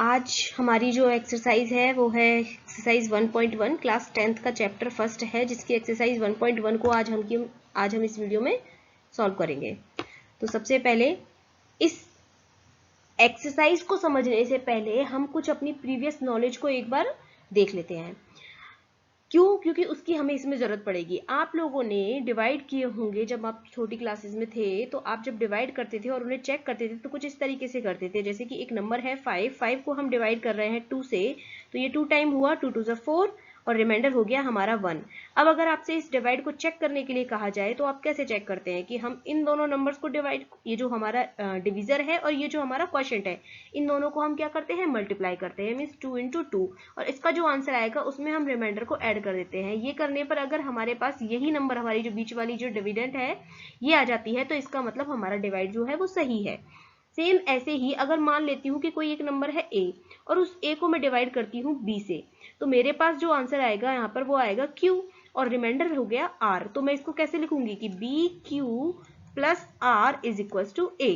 आज हमारी जो एक्सरसाइज है वो है एक्सरसाइज 1.1 क्लास 10th का चैप्टर फर्स्ट है, जिसकी एक्सरसाइज 1.1 को आज हम इस वीडियो में सॉल्व करेंगे। तो सबसे पहले इस एक्सरसाइज को समझने से पहले हम कुछ अपनी प्रीवियस नॉलेज को एक बार देख लेते हैं। क्यों? क्योंकि उसकी हमें इसमें जरूरत पड़ेगी। आप लोगों ने डिवाइड किए होंगे जब आप छोटी क्लासेस में थे, तो आप जब डिवाइड करते थे और उन्हें चेक करते थे तो कुछ इस तरीके से करते थे, जैसे कि एक नंबर है 5 को हम डिवाइड कर रहे हैं 2 से, तो ये 2 टाइम हुआ, 2 2 4 और रिमाइंडर हो गया हमारा 1। अब अगर आपसे इस डिवाइड को चेक करने के लिए कहा जाए तो आप कैसे चेक करते हैं कि हम इन दोनों नंबर्स को डिवाइड, ये जो हमारा डिविजर है और ये जो हमारा क्वोशिएंट है, इन दोनों को हम क्या करते हैं, मल्टीप्लाई करते हैं, मीन्स 2 × 2, और इसका जो आंसर आएगा उसमें हम रिमाइंडर को ऐड कर देते हैं। ये करने पर अगर हमारे पास यही नंबर, हमारी जो बीच वाली जो डिविडेंड है ये आ जाती है, तो इसका मतलब हमारा डिवाइड जो है वो सही है। सेम ऐसे ही अगर मान लेती हूँ कि कोई एक नंबर है a और उस a को मैं डिवाइड करती हूँ b से, तो मेरे पास जो आंसर आएगा यहाँ पर वो आएगा q और रिमाइंडर हो गया r। तो मैं इसको कैसे लिखूंगी कि bq plus r is equal to a।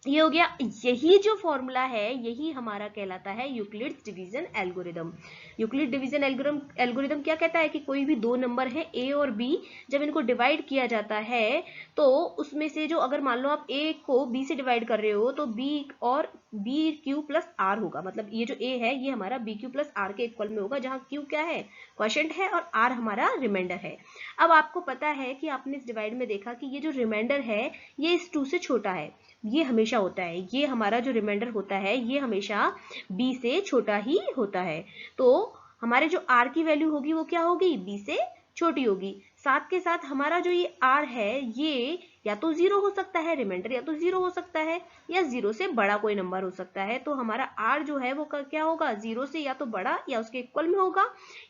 ये हो गया। यही जो फॉर्मूला है यही हमारा कहलाता है Euclid's division algorithm. Euclid division algorithm क्या कहता है कि कोई भी दो नंबर है a और b, जब इनको डिवाइड किया जाता है तो उसमें से जो, अगर मान लो आप a को b से डिवाइड कर रहे हो तो b और bq प्लस r होगा, मतलब ये जो a है ये हमारा bq प्लस r के इक्वल में होगा, जहाँ q क्या है, क्वोशिएंट है, और r हमारा रिमाइंडर है। अब आपको पता है कि आपने इस डिवाइड में देखा कि ये जो रिमाइंडर है ये इस 2 से छोटा है, ये हमेशा होता है, ये हमारा जो रिमाइंडर होता है ये हमेशा b से छोटा ही होता है। तो हमारे जो r की वैल्यू होगी वो क्या होगी, b से छोटी होगी। साथ के साथ हमारा जो ये r है ये या तो 0 हो सकता है, रिमाइंडर या तो 0 हो सकता है, या 0 से बड़ा कोई नंबर हो सकता है। तो हमारा r जो है वो क्या होगा, 0 से या तो बड़ा या उसके इक्वल में होगा,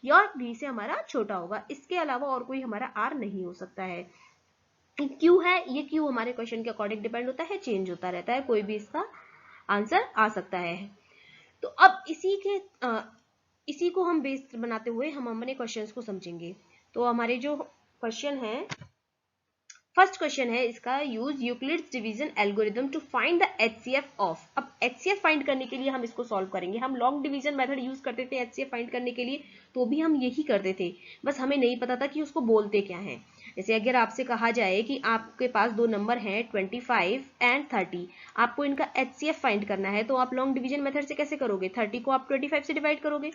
या b से हमारा छोटा होगा। इसके अलावा और कोई हमारा r नहीं हो सकता है। क्यू है, ये क्यू हमारे क्वेश्चन के अकॉर्डिंग डिपेंड होता है, चेंज होता रहता है, कोई भी इसका आंसर आ सकता है। तो अब इसी को हम बेस बनाते हुए हम अपने क्वेश्चंस को समझेंगे। तो हमारे जो क्वेश्चन है, फर्स्ट क्वेश्चन है इसका, use Euclid's division algorithm to find the HCF of. अब एचसीएफ फाइंड करने के लिए हम इसको सॉल्व करेंगे। हम लॉन्ग डिवीजन मेथड यूज करते थे एचसीएफ फाइंड करने के लिए, तो भी हम यही करते थे, बस हमें नहीं पता था कि उसको बोलते क्या है। जैसे अगर आपसे कहा जाए कि आपके पास दो नंबर हैं 25 एंड 30, आपको इनका एचसीएफ फाइंड करना है, तो आप लॉन्ग डिवीजन मेथड से कैसे करोगे, 30 को आप 25 से डिवाइड करोगे,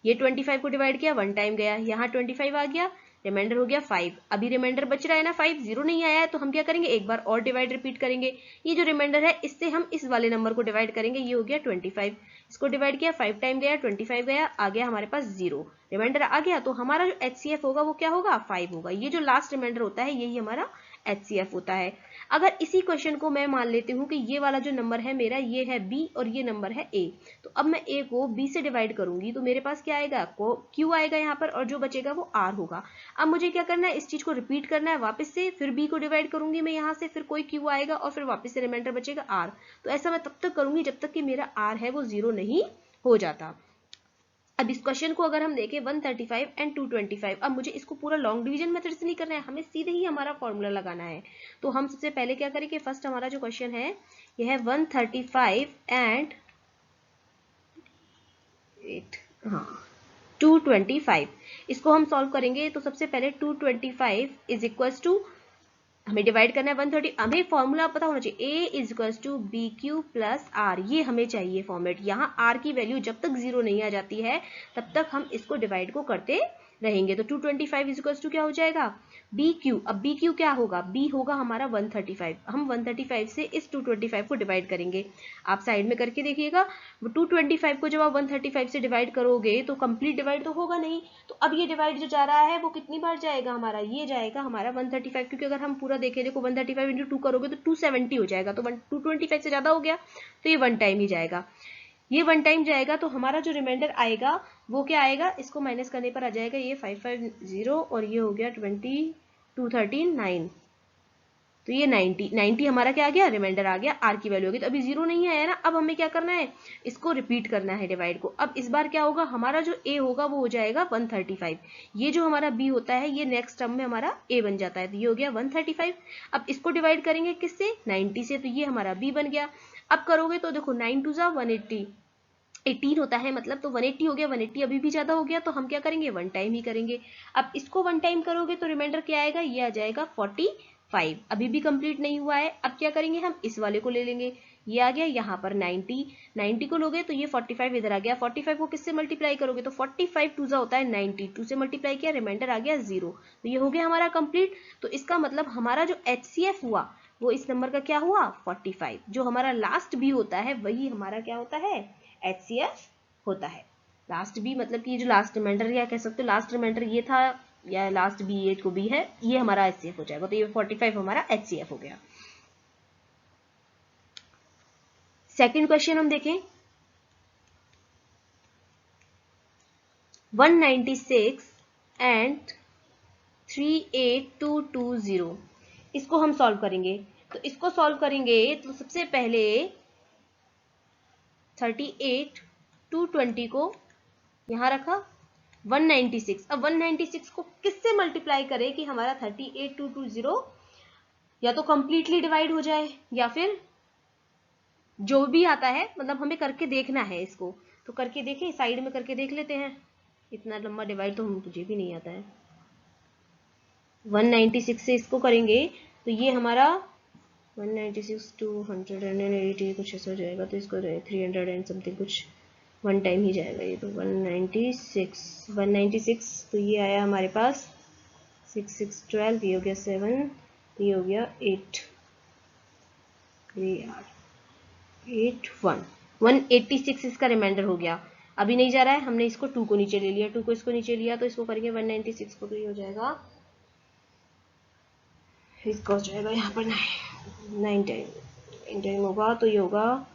ये 25 को डिवाइड किया, 1 टाइम गया, यहाँ 25 आ गया, रिमाइंडर हो गया 5। अभी रिमाइंडर बच रहा है ना 5, 0 नहीं आया है, तो हम क्या करेंगे, एक बार और डिवाइड रिपीट करेंगे। ये जो रिमाइंडर है इससे हम इस वाले नंबर को डिवाइड करेंगे, ये हो गया 25, इसको डिवाइड किया, 5 टाइम गया, 25 गया, आ गया हमारे पास 0, रिमाइंडर आ गया। तो हमारा जो एचसीएफ होगा वो क्या होगा, 5 होगा। ये जो लास्ट रिमाइंडर होता है यही हमारा एचसीएफ होता है। अगर इसी क्वेश्चन को मैं मान लेती हूँ कि ये वाला जो नंबर है मेरा ये है b और ये नंबर है a, तो अब मैं a को b से डिवाइड करूंगी तो मेरे पास क्या आएगा, q आएगा यहाँ पर, और जो बचेगा वो r होगा। अब मुझे क्या करना है, इस चीज को रिपीट करना है वापस से, फिर b को डिवाइड करूंगी मैं यहाँ से, फिर कोई q आएगा और फिर वापस से रिमाइंडर बचेगा r। तो ऐसा मैं तब तक करूंगी जब तक कि मेरा r है वो 0 नहीं हो जाता। अब इस क्वेश्चन को अगर हम देखें 135 एंड 225, अब मुझे इसको पूरा लॉन्ग डिवीजन मेथड से नहीं करना है, हमें सीधे ही हमारा फॉर्मूला लगाना है। तो हम सबसे पहले क्या करेंगे, फर्स्ट हमारा जो क्वेश्चन है यह है 135 एंड 225, इसको हम सॉल्व करेंगे। तो सबसे पहले 225 इज इक्वल टू, हमें डिवाइड करना है 130, हमें फॉर्मूला पता होना चाहिए, a is equal to B Q plus R, ये हमें चाहिए फॉर्मेट। यहाँ r की वैल्यू जब तक 0 नहीं आ जाती है तब तक हम इसको डिवाइड को करते रहेंगे। तो 225 इज इक्वल टू क्या हो जाएगा, बी क्यू। अब बी क्यू क्या होगा, b होगा हमारा 135, हम 135 से इस 225 को डिवाइड करेंगे। आप साइड में करके देखिएगा, 225 को जब आप 135 से डिवाइड करोगे तो कंप्लीट डिवाइड तो होगा नहीं, तो अब ये डिवाइड जो जा रहा है वो कितनी बार जाएगा हमारा, ये जाएगा हमारा 135, क्योंकि अगर हम पूरा देखें, देखो 135 इंटू 2 करोगे तो 270 हो जाएगा, तो 225 से ज्यादा हो गया, तो ये 1 टाइम ही जाएगा, ये 1 टाइम जाएगा। तो हमारा जो रिमाइंडर आएगा वो क्या आएगा, इसको माइनस करने पर आ जाएगा ये 550 और ये हो गया 20, 213, 9, तो ये 90 हमारा क्या आ गया, रिमाइंडर आ गया, आर की वैल्यू होगी। तो अभी 0 नहीं आया ना, अब हमें क्या करना है, इसको रिपीट करना है डिवाइड को। अब इस बार क्या होगा, हमारा जो a होगा वो हो जाएगा 135, ये जो हमारा b होता है ये नेक्स्ट टर्म में हमारा a बन जाता है, तो ये हो गया 135। अब इसको डिवाइड करेंगे किससे, 90 से, तो ये हमारा b बन गया। अब करोगे तो देखो 9 2 जा 180, 18 होता है मतलब, तो 180 हो गया, 180 अभी भी ज़्यादा हो गया, तो हम क्या करेंगे, वन टाइम ही करेंगे। अब इसको वन टाइम करोगे तो रिमाइंडर क्या आएगा, ये आ जाएगा 45। अभी भी कंप्लीट नहीं हुआ है, अब क्या करेंगे, हम इस वाले को ले लेंगे, ये आ गया यहाँ पर 90 को लोगे तो ये 45 इधर आ गया। 45 को किससे मल्टीप्लाई करोगे, तो 45 टू होता है 90, 2 से मल्टीप्लाई किया, रिमाइंडर आ गया 0, तो ये हो गया हमारा कंप्लीट। तो इसका मतलब हमारा जो HCF हुआ वो इस नंबर का क्या हुआ, 45। जो हमारा लास्ट भी होता है वही हमारा क्या होता है, HCF होता है। लास्ट बी मतलब कि जो लास्ट रिमाइंडर, या कह सकते हो लास्ट रिमाइंडर ये था, या लास्ट बी ये को भी है, ये हमारा HCF हो जाएगा। तो ये 45 हमारा HCF हो गया। सेकंड क्वेश्चन हम देखें, 196 एंड 38220, इसको हम सॉल्व करेंगे। तो इसको सॉल्व करेंगे तो सबसे पहले 38 220 को यहां रखा, 196, अब 196 को किससे मल्टीप्लाई करें कि हमारा 38220 या तो कंप्लीटली डिवाइड हो जाए, या फिर जो भी आता है, मतलब हमें करके देखना है इसको, तो करके देखें, साइड में करके देख लेते हैं। इतना लंबा डिवाइड तो मुझे भी नहीं आता है। 196 से इसको करेंगे तो ये हमारा 196 280 कुछ ऐसा हो जाएगा, तो इसको 300 एंड समथिंग कुछ वन टाइम ही जाएगा ये, तो 196 तो ये आया हमारे पास 6 6 12, ये हो गया 7, ये हो गया 8 8 1 186 इसका रिमाइंडर हो गया। अभी नहीं जा रहा है, हमने इसको 2 को नीचे ले लिया, 2 को इसको नीचे लिया, तो इसको करेंगे 196 को, तो ये हो जाएगा, इसका हो जाएगा यहाँ पर 9 टाइम होगा, तो ये होगा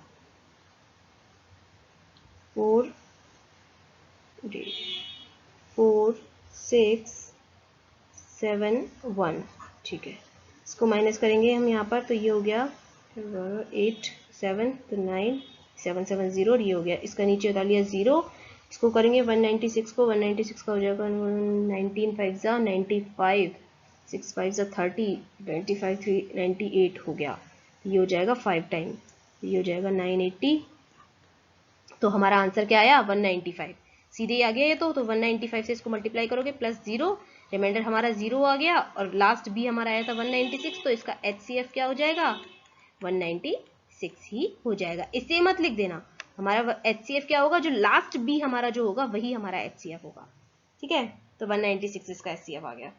4 6 7 1, ठीक है। इसको माइनस करेंगे हम यहाँ पर, तो ये हो गया 8 7, तो 9 7 7 0, ये हो गया, इसका नीचे उतार लिया 0। इसको करेंगे 196 को, 196 का हो जाएगा 19 5 95, 6 5 30, 25 3 98 हो गया, ये हो जाएगा 5 टाइम, ये हो जाएगा 980। तो हमारा आंसर क्या आया, 195, सीधे ही आ गया ये तो 195 से इसको मल्टीप्लाई करोगे प्लस 0, रिमाइंडर हमारा 0 आ गया, और लास्ट भी हमारा आया था 196, तो इसका HCF क्या हो जाएगा, 196 ही हो जाएगा। इसे मत लिख देना, हमारा HCF क्या होगा, जो लास्ट बी हमारा जो होगा वही हमारा HCF होगा, ठीक है। तो 196 इसका HCF आ गया।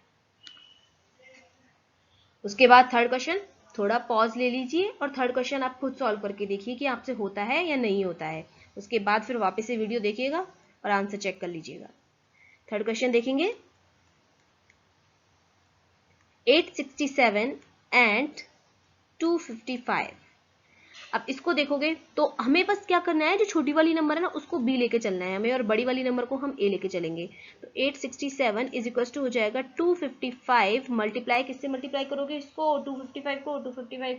उसके बाद थर्ड क्वेश्चन, थोड़ा पॉज ले लीजिए और थर्ड क्वेश्चन आप खुद सॉल्व करके देखिए कि आपसे होता है या नहीं होता है। उसके बाद फिर वापस से वीडियो देखिएगा और आंसर चेक कर लीजिएगा। थर्ड क्वेश्चन देखेंगे, 867 एंड 255। अब इसको देखोगे तो हमें बस क्या करना है, जो छोटी वाली नंबर है ना उसको बी लेके चलना है हमें, और बड़ी वाली नंबर को हम ए लेके चलेंगे। तो 867 इज इक्वल टू हो जाएगा 255 मल्टीप्लाई, किससे मल्टीप्लाई करोगे इसको, 255 को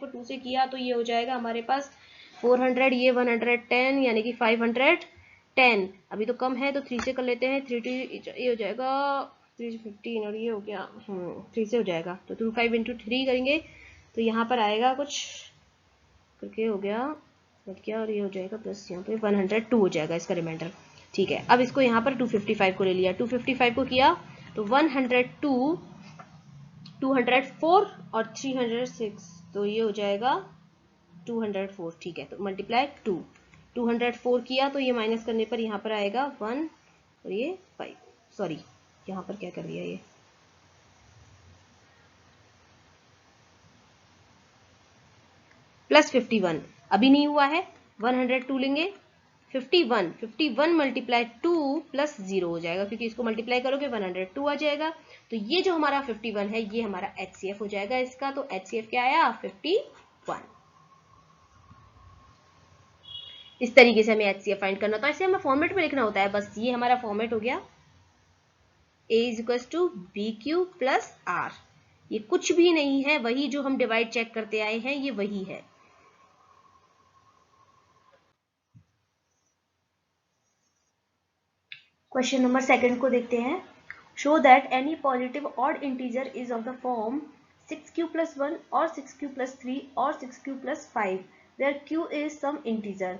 2 से किया तो ये हो जाएगा हमारे पास 400, ये 110 यानी कि 510। अभी तो कम है तो 3 से कर लेते हैं, 3 ये हो जाएगा 315, और ये हो गया 3 से हो जाएगा, तो 25 इंटू 3 करेंगे तो यहाँ पर आएगा कुछ करके हो गया कट गया, और ये हो जाएगा प्लस यहाँ पे 102 हो जाएगा इसका रिमाइंडर, ठीक है। अब इसको यहाँ पर 255 को ले लिया, 255 को किया तो 102 204 और 306, तो ये हो जाएगा 204, ठीक है। तो मल्टीप्लाई 204 किया तो ये माइनस करने पर यहाँ पर आएगा 1 और ये 5, सॉरी यहाँ पर क्या कर लिया, ये प्लस 51 अभी नहीं हुआ है, 102 लेंगे, 51 मल्टीप्लाई 2 प्लस 0 हो जाएगा, क्योंकि इसको मल्टीप्लाई करोगे 102 आ जाएगा। तो ये जो हमारा 51 है ये हमारा HCF हो जाएगा इसका। तो HCF क्या आया, 51। इस तरीके से हमें HCF फाइंड करना होता है, ऐसे हमें फॉर्मेट में लिखना होता है, बस ये हमारा फॉर्मेट हो गया, A is equal to BQ plus R। ये कुछ भी नहीं है, वही जो हम डिवाइड चेक करते आए हैं ये वही है। क्वेश्चन नंबर सेकंड को देखते हैं। Show that any positive odd integer is of the form 6q plus 1 और 6q plus 3 और 6q plus 5 where q is some integer।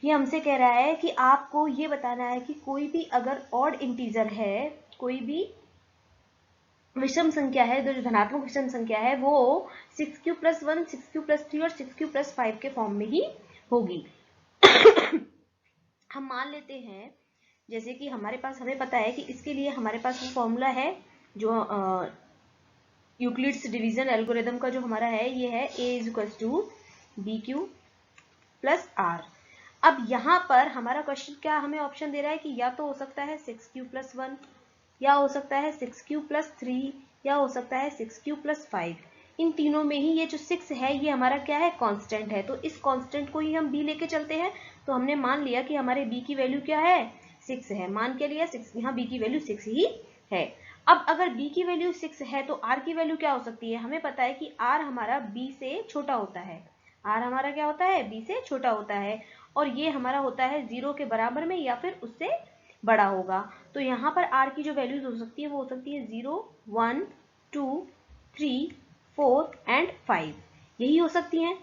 ये हमसे कह रहा है कि आपको ये बताना है कि कोई भी अगर ऑड इंटीजर है, कोई भी विषम संख्या है, जो धनात्मक विषम संख्या है, वो 6q+1, 6q+3 और 6q+5 के फॉर्म में ही होगी। हम मान लेते हैं जैसे कि हमारे पास, हमें पता है कि इसके लिए हमारे पास वो फॉर्मूला है जो यूक्लिड्स डिवीजन एल्गोरिथम का जो हमारा है, ये है a=bq+r। अब यहाँ पर हमारा क्वेश्चन क्या हमें ऑप्शन दे रहा है कि या तो हो सकता है 6q+1, या हो सकता है 6q+3, या हो सकता है 6q+5। इन तीनों में ही ये जो 6 है ये हमारा क्या है, कांस्टेंट है। तो इस कांस्टेंट को ही हम b लेके चलते हैं। तो हमने मान लिया कि हमारे b की वैल्यू क्या है, 6 है। मान के लिया 6, यहाँ b की वैल्यू 6 ही है। अब अगर b की वैल्यू 6 है तो r की वैल्यू क्या हो सकती है, हमें पता है कि r हमारा b से छोटा होता है। r हमारा क्या होता है, b से छोटा होता है, और ये हमारा होता है 0 के बराबर में या फिर उससे बड़ा होगा। तो यहाँ पर r की जो वैल्यूज हो सकती है वो हो सकती है 0, 1, 2, 3, 4 एंड 5, यही हो सकती हैं।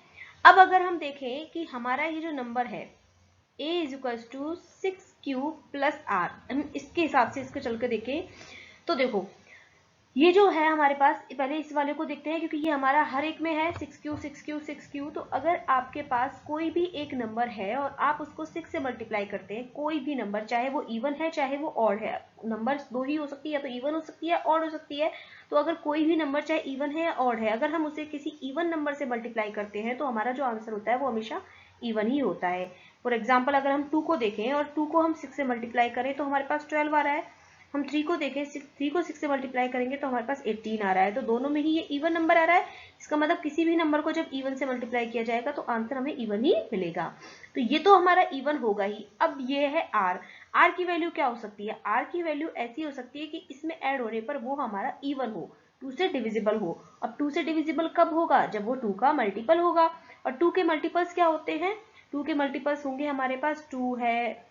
अब अगर हम देखें कि हमारा ये जो नंबर है a=6q+r, हम इसके हिसाब से इसको चल के देखें तो देखो ये जो है हमारे पास, पहले इस वाले को देखते हैं क्योंकि ये हमारा हर एक में है 6q 6q 6q। तो अगर आपके पास कोई भी एक नंबर है और आप उसको 6 से मल्टीप्लाई करते हैं, कोई भी नंबर, चाहे वो इवन है चाहे वो ऑड है, नंबर दो ही हो सकती है, या तो इवन हो सकती है ऑड हो सकती है। तो अगर कोई भी नंबर चाहे इवन है या ऑड है, अगर हम उसे किसी इवन नंबर से मल्टीप्लाई करते हैं तो हमारा जो आंसर होता है वो हमेशा इवन ही होता है। फॉर एग्जाम्पल अगर हम 2 को देखें और 2 को हम 6 से मल्टीप्लाई करें तो हमारे पास 12 आ रहा है। हम 3 को देखें, 3 को 6 से मल्टीप्लाई करेंगे तो हमारे पास 18 आ रहा है। तो दोनों में ही ये इवन नंबर आ रहा है। इसका मतलब किसी भी नंबर को जब इवन से मल्टीप्लाई किया जाएगा तो आंसर हमें इवन ही मिलेगा। तो ये तो हमारा इवन होगा ही। अब ये है r। r की वैल्यू क्या हो सकती है, r की वैल्यू ऐसी हो सकती है कि इसमें ऐड होने पर वो हमारा इवन हो, 2 से डिविजिबल हो। अब 2 से डिविजिबल कब होगा, जब वो 2 का मल्टीपल होगा। और 2 के मल्टीपल्स क्या होते हैं, 2 के मल्टीपल्स होंगे हमारे पास 2 है,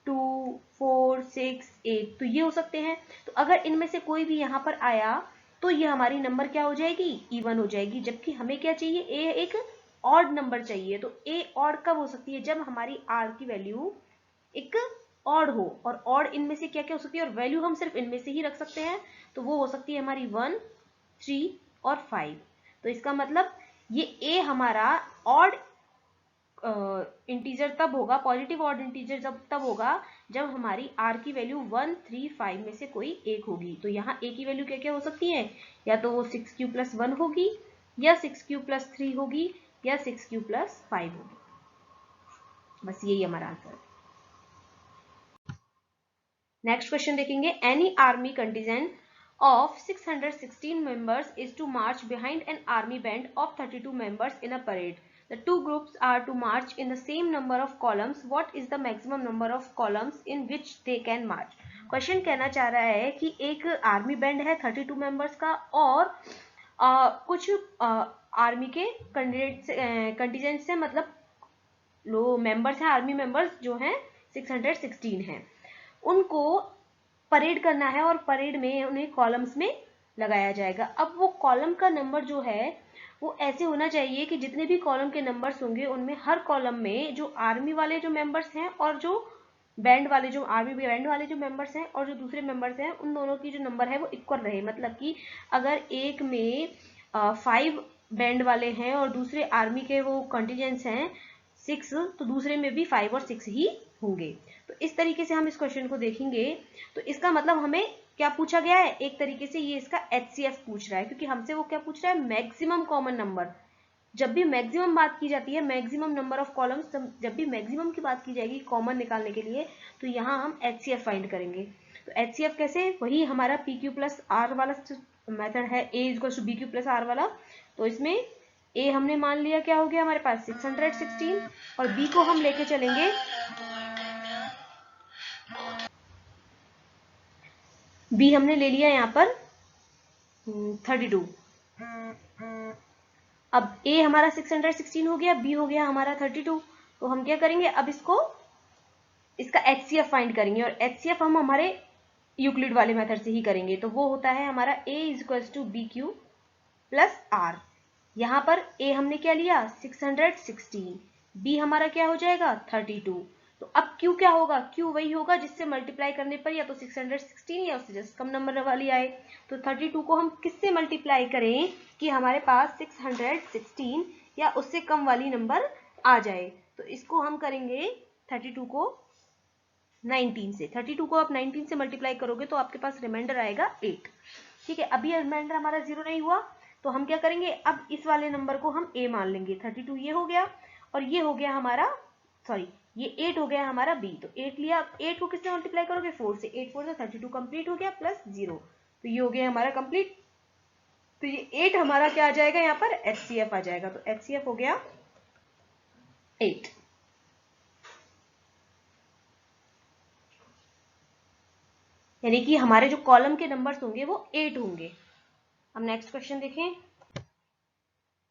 2, 4, 6, 8, तो ये हो सकते हैं। तो अगर इनमें से कोई भी यहाँ पर आया तो ये हमारी नंबर क्या हो जाएगी, इवन हो जाएगी। जबकि हमें क्या चाहिए, ए एक ऑड नंबर चाहिए। तो ए ऑड कब हो सकती है, जब हमारी आर की वैल्यू एक ऑड हो। और ऑड इनमें से क्या क्या हो सकती है, और वैल्यू हम सिर्फ इनमें से ही रख सकते हैं। तो वो हो सकती है हमारी 1, 3 और 5। तो इसका मतलब ये ए हमारा ऑड इंटीजर तब होगा, पॉजिटिव ऑड इंटीजर जब तब होगा जब हमारी r की वैल्यू 1, 3, 5 में से कोई एक होगी। तो यहाँ a की वैल्यू क्या क्या हो सकती है, या तो वो 6q+1 होगी, या 6q+3 होगी, या 6q+5 होगी। बस यही हमारा आंसर। नेक्स्ट क्वेश्चन देखेंगे, any army contingent of 616 members is to march behind an army band of 32 members in a parade. The two groups are to march in the same number of columns. What is the maximum number of columns in which they can march? Question कहना चाह रहा है कि एक army band है 32 members का, और कुछ आर्मी के कंटिजेंट से, मतलब लो मेंबर्स हैं, आर्मी मेंबर्स जो हैं 616 हैं, उनको परेड करना है और परेड में उन्हें कॉलम्स में लगाया जाएगा। अब वो कॉलम का नंबर जो है वो ऐसे होना चाहिए कि जितने भी कॉलम के नंबर्स होंगे उनमें हर कॉलम में जो आर्मी वाले जो मेंबर्स हैं और जो बैंड वाले, जो आर्मी बैंड वाले जो मेंबर्स हैं और जो दूसरे मेंबर्स हैं, उन दोनों की जो नंबर है वो इक्वल रहे। मतलब कि अगर एक में 5 बैंड वाले हैं और दूसरे आर्मी के वो कंटिजेंट्स हैं 6, तो दूसरे में भी 5 और 6 ही होंगे। तो इस तरीके से हम इस क्वेश्चन को देखेंगे। तो इसका मतलब हमें क्या पूछा गया है, एक तरीके से ये इसका HCF पूछ रहा है, क्योंकि हमसे वो क्या पूछ रहा है, मैक्सिमम कॉमन नंबर। जब भी मैक्सिमम बात की जाती है, मैक्सिमम नंबर ऑफ कॉलम्स, जब भी मैक्सिमम की बात की जाएगी कॉमन निकालने के लिए, तो यहाँ हम HCF फाइंड करेंगे। तो HCF कैसे, वही हमारा PQ+R वाला मेथड है, A=BQ+R वाला। तो इसमें A हमने मान लिया क्या हो गया हमारे पास 616, और B को हम लेके चलेंगे, B हमने ले लिया यहाँ पर 32। अब A हमारा 616 हो गया, B हो गया हमारा 32। तो हम क्या करेंगे, अब इसका HCF फाइंड करेंगे, और HCF हम हमारे यूक्लिड वाले मेथड से ही करेंगे। तो वो होता है हमारा A=BQ+R। यहाँ पर A हमने क्या लिया 616, b हमारा क्या हो जाएगा 32। तो अब q क्या होगा, q वही होगा जिससे मल्टीप्लाई करने पर या तो 616 या उससे जस्ट कम नंबर वाली आए। तो 32 को हम किससे मल्टीप्लाई करें कि हमारे पास 616 या उससे कम वाली नंबर आ जाए। तो इसको हम करेंगे 32 को 19 से। 32 को आप 19 से मल्टीप्लाई करोगे तो आपके पास रिमाइंडर आएगा 8। ठीक है, अभी रिमाइंडर हमारा 0 नहीं हुआ तो हम क्या करेंगे, अब इस वाले नंबर को हम a मान लेंगे। 32 ये हो गया और ये हो गया हमारा, सॉरी ये 8 हो गया हमारा b। तो 8 लिया, 8 को किससे मल्टीप्लाई करोगे 4 से। 8 4 से 32 कंप्लीट हो गया प्लस 0, तो ये हो गया हमारा कंप्लीट। तो ये 8 हमारा क्या आ जाएगा, यहाँ पर HCF आ जाएगा। तो HCF हो गया 8। यानी कि हमारे जो कॉलम के नंबर्स होंगे वो 8 होंगे। अब नेक्स्ट क्वेश्चन देखें।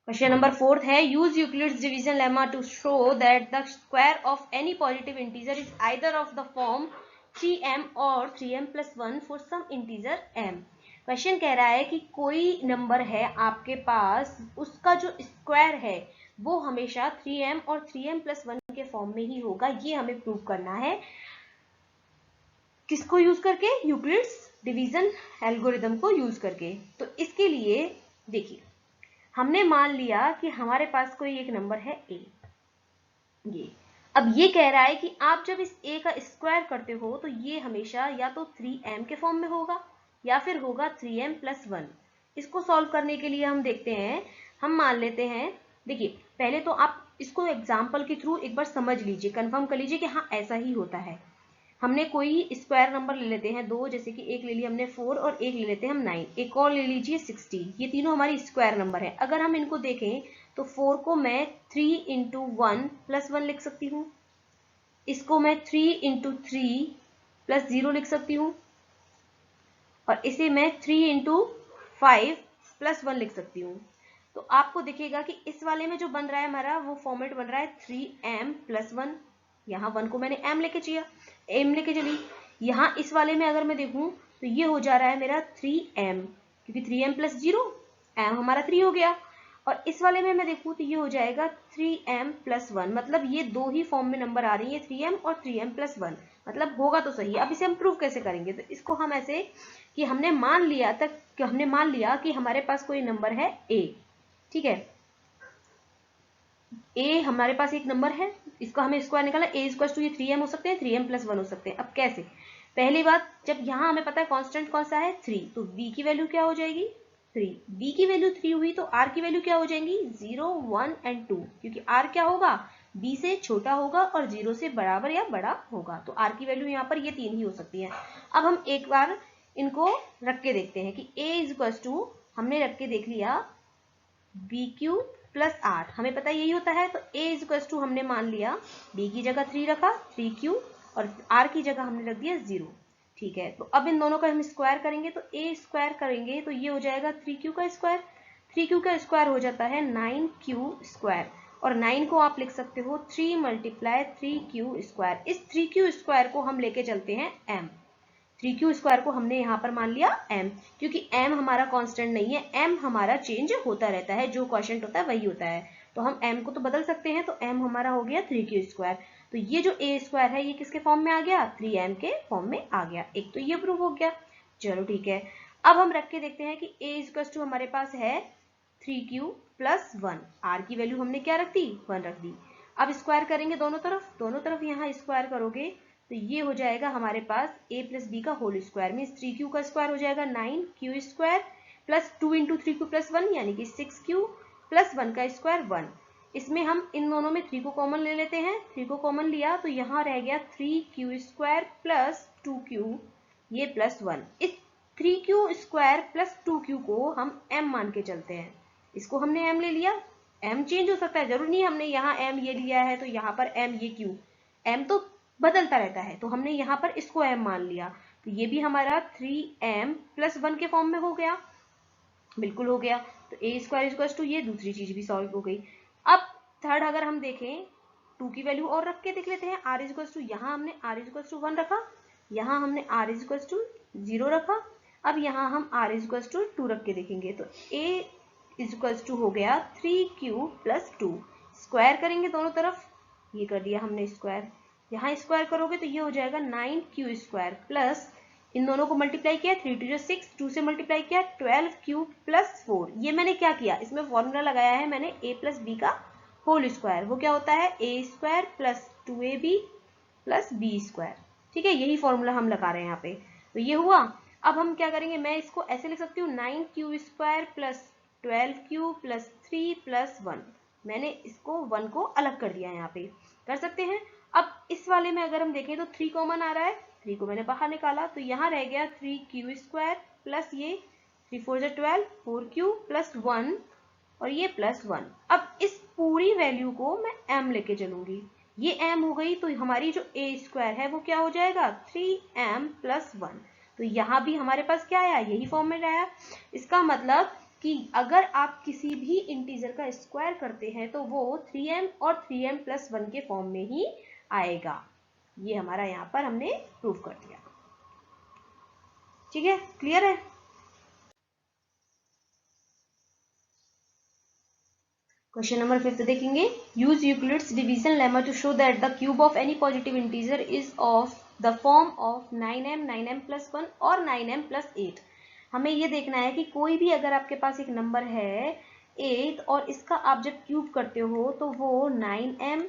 क्वेश्चन नंबर 4 है, use Euclid's division lemma to show that the square of any positive integer is either of the form 3m और 3m+1 for some integer m। Question कह रहा है कि कोई नंबर है आपके पास, उसका जो स्क्वायर है वो हमेशा 3m और 3m+1 के फॉर्म में ही होगा। ये हमें प्रूव करना है। किसको यूज करके, यूक्लिड्स डिवीजन एल्गोरिदम को यूज करके। तो इसके लिए देखिए, हमने मान लिया कि हमारे पास कोई एक नंबर है a। ये अब ये कह रहा है कि आप जब इस a का स्क्वायर करते हो तो ये हमेशा या तो 3m के फॉर्म में होगा या फिर होगा 3m+1। इसको सॉल्व करने के लिए हम देखते हैं, हम मान लेते हैं, देखिए पहले तो आप इसको एग्जाम्पल के थ्रू एक बार समझ लीजिए, कंफर्म कर लीजिए कि हाँ ऐसा ही होता है। हमने कोई स्क्वायर नंबर ले लेते हैं दो, जैसे कि एक ले लिया हमने 4 और एक ले लेते हैं हम 9, एक और ले लीजिए 60। ये तीनों हमारी स्क्वायर नंबर है। अगर हम इनको देखें तो 4 को मैं 3 इंटू 1+1 लिख सकती हूँ, इसको मैं 3 इंटू 3+0 लिख सकती हूँ, और इसे मैं 3 इंटू 5+1 लिख सकती हूँ। तो आपको दिखेगा कि इस वाले में जो बन रहा है हमारा वो फॉर्मेट बन रहा है 3m+1। यहाँ 1 को मैंने m लेके चली। यहाँ इस वाले में अगर मैं देखूं तो ये हो जा रहा है मेरा 3m, क्योंकि 3m+0 m हमारा 3 हो गया। और इस वाले में मैं देखूं तो ये हो जाएगा 3m+1। मतलब ये दो ही फॉर्म में नंबर आ रही है, 3m और 3m+1। मतलब होगा तो सही। अब इसे हम प्रूव कैसे करेंगे, तो इसको हम ऐसे कि हमने मान लिया कि हमारे पास कोई नंबर है a। ठीक है, a हमारे पास एक नंबर है, इसका हमें स्क्वायर निकालना। a इक्वल्स टू ये 3m हो सकते हैं, 3m+1 हो सकते हैं। अब कैसे, पहली बात, जब यहाँ हमें पता है कांस्टेंट कौन सा है 3, तो b की वैल्यू क्या हो जाएगी 3। b की वैल्यू 3 हुई तो r की वैल्यू क्या हो जाएंगी 0 1 एंड 2, क्योंकि r क्या होगा b से छोटा होगा और 0 से बराबर या बड़ा होगा। तो r की वैल्यू यहाँ पर ये 3 ही हो सकती है। अब हम एक बार इनको रख के देखते हैं कि a इक्वल्स टू, हमने रख के देख लिया BQ प्लस R, हमें पता यही होता है। तो A इक्वल्स टू हमने मान लिया B की जगह 3 रखा 3Q, और R की जगह हमने रख दिया 0। ठीक है, तो अब इन दोनों का हम स्क्वायर करेंगे, तो A स्क्वायर करेंगे तो ये हो जाएगा 3Q का स्क्वायर। 3Q का स्क्वायर हो जाता है 9Q स्क्वायर, और 9 को आप लिख सकते हो 3 × 3Q स्क्वायर। इस 3Q स्क्वायर को हम लेके चलते हैं M। 3Q स्क्वायर को हमने यहाँ पर मान लिया m, क्योंकि m हमारा कांस्टेंट नहीं है, m हमारा चेंज होता रहता है, जो क्वोशिएंट होता है वही होता है। तो हम m को तो बदल सकते हैं, तो m हमारा हो गया 3Q स्क्वायर। तो ये जो a स्क्वायर है ये किसके फॉर्म में आ गया 3m के फॉर्म में आ गया। एक तो ये प्रूव हो गया। चलो ठीक है, अब हम रख के देखते हैं कि a इक्वल्स टू हमारे पास है 3Q प्लस 1। r की वैल्यू हमने क्या रख दी 1 रख दी। अब स्क्वायर करेंगे दोनों तरफ यहाँ स्क्वायर करोगे तो ये हो जाएगा हमारे पास a प्लस बी का होल स्क्वायर, मीन्स 3Q का स्क्वायर हो जाएगा 9Q square plus 2 into 3Q plus 1 यानी कि 6Q प्लस 1 का स्क्वायर 1। इसमें हम इन दोनों में 3 को कॉमन ले लेते हैं, 3 को कॉमन लिया तो यहाँ रह गया 3Q स्क्वायर प्लस 2Q ये प्लस 1। इस 3Q स्क्वायर प्लस 2Q को हम m मान के चलते हैं। इसको हमने m ले लिया, m चेंज हो सकता है, जरूरी नहीं हमने यहाँ m ये लिया है तो यहाँ पर m ये q, m तो बदलता रहता है, तो हमने यहाँ पर इसको m मान लिया। तो ये भी हमारा 3m प्लस 1 के फॉर्म में हो गया, बिल्कुल हो गया। तो a स्क्वायर इक्वल्स टू ये दूसरी चीज भी सॉल्व हो गई। अब थर्ड अगर हम देखें 2 की वैल्यू और रख के देख लेते हैं। r इक्वल्स टू, यहाँ हमने r इक्वल्स टू 1 रखा, यहाँ हमने r इक्वल्स टू 0 रखा। अब यहाँ हम r इक्वल्स टू 2 रख के देखेंगे तो a इक्वल्स टू हो गया 3Q प्लस 2। स्क्वायर करेंगे दोनों तरफ ये कर दिया हमने स्क्वायर, यहाँ स्क्वायर करोगे तो ये हो जाएगा 9q स्क्वायर प्लस इन दोनों को मल्टीप्लाई किया 3 2 6, 2 से मल्टीप्लाई किया 12q प्लस 4। ये मैंने क्या किया, इसमें फॉर्मूला लगाया है मैंने a प्लस बी का होल स्क्वायर। वो क्या होता है a square plus 2ab plus B square. ठीक है, यही फॉर्मूला हम लगा रहे हैं यहाँ पे। तो ये हुआ। अब हम क्या करेंगे, मैं इसको ऐसे लिख सकती हूँ 9q square plus 12q plus 3 plus 1। मैंने इसको 1 को अलग कर दिया है, यहाँ पे कर सकते हैं। अब इस वाले में अगर हम देखें तो 3 कॉमन आ रहा है, 3 को मैंने बाहर निकाला तो यहाँ रह गया 3q स्क्वायर प्लस ये 3 4 12 4q प्लस 1 और ये प्लस 1। अब इस पूरी वैल्यू को मैं m लेके चलूंगी, ये m हो गई, तो हमारी जो a स्क्वायर है वो क्या हो जाएगा 3m प्लस 1। तो यहाँ भी हमारे पास क्या आया, यही फॉर्मेट आया। इसका मतलब कि अगर आप किसी भी इंटीजर का स्क्वायर करते हैं तो वो 3m और 3m प्लस 1 के फॉर्म में ही आएगा। ये हमारा यहाँ पर हमने प्रूव कर दिया। ठीक है, क्लियर है। क्वेश्चन नंबर 5 देखेंगे, use Euclid's division lemma to show that the cube of any positive integer is of the form of 9m 9m plus 1 और 9m प्लस 8। हमें ये देखना है कि कोई भी अगर आपके पास एक नंबर है 8 और इसका आप जब क्यूब करते हो तो वो 9m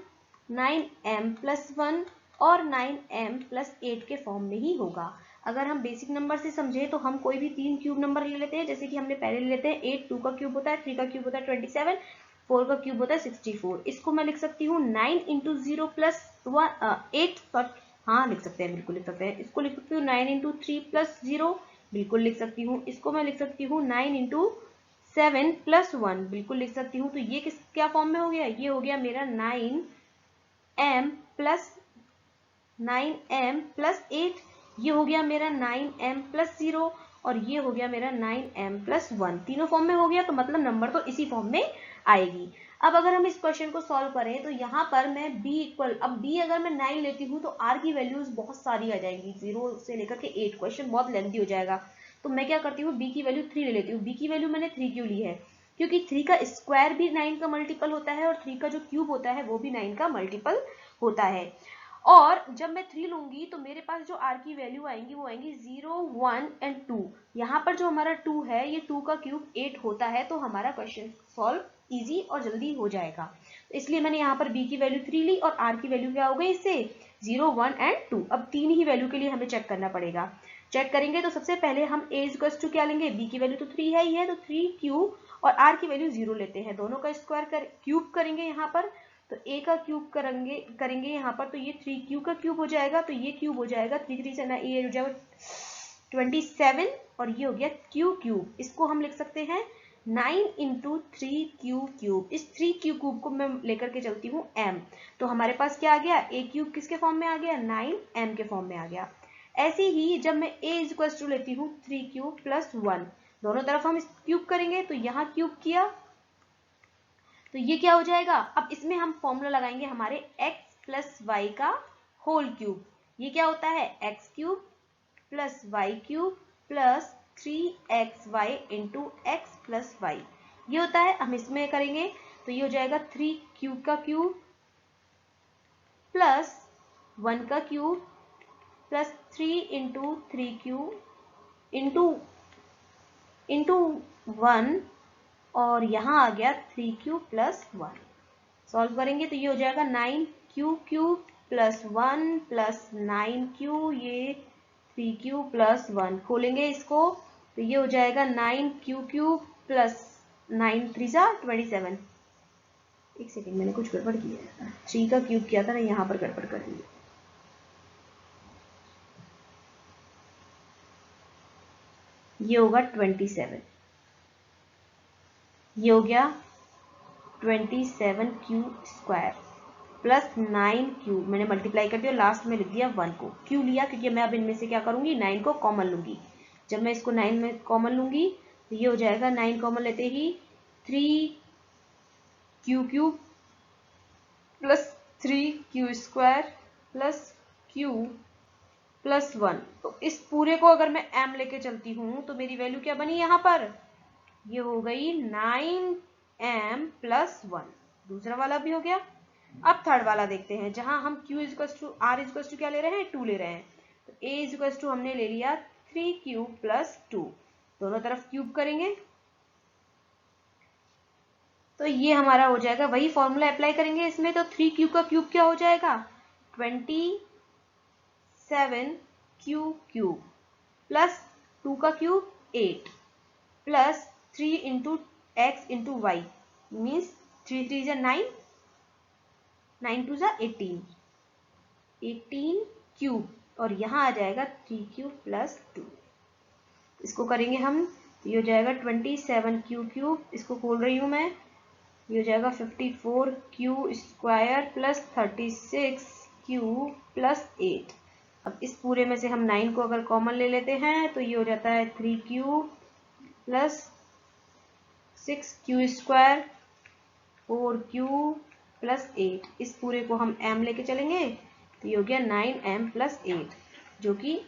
9m प्लस 1 और 9m प्लस 8 के फॉर्म में ही होगा। अगर हम बेसिक नंबर से समझे तो हम कोई भी 3 क्यूब नंबर ले लेते हैं, जैसे कि हमने पहले ले लेते हैं 8, 2 का क्यूब होता है, 3 का क्यूब होता है 27, 4 का क्यूब होता है 64। इसको मैं लिख सकती हूँ 9 इंटू 0 प्लस 8, हाँ लिख सकते हैं, बिल्कुल लिख सकते हैं। इसको लिख सकती हूँ 9 इंटू 3 प्लस 0, बिल्कुल लिख सकती हूँ। इसको मैं लिख सकती हूँ 9 इंटू 7 प्लस 1, बिल्कुल लिख सकती हूँ। तो ये क्या फॉर्म में हो गया, ये हो गया मेरा 9m प्लस 9m प्लस 8, ये हो गया मेरा 9m प्लस 0 और ये हो गया मेरा 9m प्लस 1। तीनों फॉर्म में हो गया, तो मतलब नंबर तो इसी फॉर्म में आएगी। अब अगर हम इस क्वेश्चन को सॉल्व करें तो यहाँ पर मैं b इक्वल, अब b अगर मैं 9 लेती हूँ तो r की वैल्यूज बहुत सारी आ जाएंगी, 0 से लेकर के 8। क्वेश्चन बहुत लेंथी हो जाएगा, तो मैं क्या करती हूँ b की वैल्यू 3 ले लेती हूँ। b की वैल्यू मैंने 3 क्यों ली है, क्योंकि 3 का स्क्वायर भी 9 का मल्टीपल होता है और 3 का जो क्यूब होता है वो भी 9 का मल्टीपल होता है। और जब मैं 3 लूंगी तो मेरे पास जो r की वैल्यू आएंगी वो आएंगी 0 1 एंड 2। यहाँ पर जो हमारा 2 है, ये 2 का क्यूब 8 होता है, तो हमारा क्वेश्चन सॉल्व इजी और जल्दी हो जाएगा। तो इसलिए मैंने यहाँ पर b की वैल्यू 3 ली और r की वैल्यू क्या हो गई इससे 0 1 एंड 2। अब तीन ही वैल्यू के लिए हमें चेक करना पड़ेगा। चेक करेंगे तो सबसे पहले हम a इक्वल्स टू क्या लेंगे, b की वैल्यू तो 3 है ही है, तो 3 क्यूब और r की वैल्यू 0 लेते हैं, दोनों का स्क्वायर क्यूब करेंगे यहाँ पर, तो a का क्यूब करेंगे यहाँ पर, तो ये 3q का क्यूब हो जाएगा, तो ये क्यूब हो जाएगा 3 3 से ना, ये हो जाएगा 27 और ये हो गया q क्यूब। इसको हम लिख सकते हैं 9 इंटू 3q क्यूब। इस 3q क्यूब को मैं लेकर के चलती हूँ m, तो हमारे पास क्या आ गया, a क्यूब किसके फॉर्म में आ गया, 9m के फॉर्म में आ गया। ऐसे ही जब मैं a इक्वल्स टू लेती हूँ 3q प्लस 1, दोनों तरफ हम क्यूब करेंगे, तो यहाँ क्यूब किया तो ये क्या हो जाएगा। अब इसमें हम फॉर्मूला लगाएंगे हमारे x प्लस वाई का होल क्यूब। ये क्या होता है, x cube plus Y cube plus 3xy into X plus Y, ये होता है। हम इसमें करेंगे तो ये हो जाएगा 3 क्यूब का क्यूब प्लस 1 का cube plus 3 into 3 cube into 1 और यहाँ आ गया 3q प्लस 1। सॉल्व करेंगे तो ये हो जाएगा 9q cube plus 1 plus 9q, ये 3q प्लस 1। खोलेंगे इसको तो ये हो जाएगा 9q क्यूब प्लस 9 3 जा 27। एक सेकेंड, मैंने कुछ गड़बड़ किया है, 3 का क्यूब किया था ना, यहाँ पर गड़बड़ कर दी। ये होगा 27, ये हो गया 27q स्क्वायर प्लस 9q, मैंने मल्टीप्लाई कर दिया, लास्ट में लिख दिया 1 को। क्यों लिया, क्योंकि मैं अब इनमें से क्या करूंगी, 9 को कॉमन लूंगी। जब मैं इसको 9 में कॉमन लूंगी तो ये हो जाएगा 9 कॉमन लेते ही 3q cube plus 3q square plus q plus 1। तो इस पूरे को अगर मैं m लेके चलती हूँ तो मेरी वैल्यू क्या बनी यहाँ पर, ये हो गई 9m प्लस 1। दूसरा वाला भी हो गया, अब थर्ड वाला देखते हैं, जहां हम q equals to r equals to क्या ले रहे हैं, 2 ले रहे हैं। तो a इक्वल्स टू हमने ले लिया 3q प्लस 2, दोनों तरफ क्यूब करेंगे तो ये हमारा हो जाएगा, वही फॉर्मूला अप्लाई करेंगे इसमें। तो 3q का क्यूब क्या हो जाएगा, 27q क्यूब प्लस 2 का cube 8 plus 3 into X into Y means 3 3 जा 9, 9 2 जा 18 क्यूब, और यहाँ आ जाएगा 3q प्लस 2। इसको करेंगे हम, ये हो जाएगा 27q क्यूब, इसको खोल रही हूँ मैं, ये हो जाएगा 54q square plus 36q plus 8। अब इस पूरे में से हम 9 को अगर कॉमन ले लेते हैं तो ये हो जाता है 3q plus 6q square 4q plus 8। इस पूरे को हम m लेके चलेंगे तो ये हो गया 9m प्लस 8, जो कि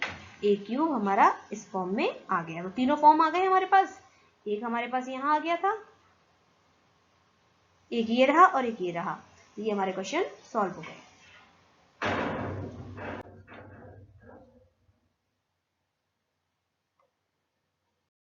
a क्यूब हमारा इस फॉर्म में आ गया। तो तीनों फॉर्म आ गए हमारे पास, एक हमारे पास यहाँ आ गया था, एक ये रहा और एक ये रहा। ये हमारे क्वेश्चन सॉल्व हो गए।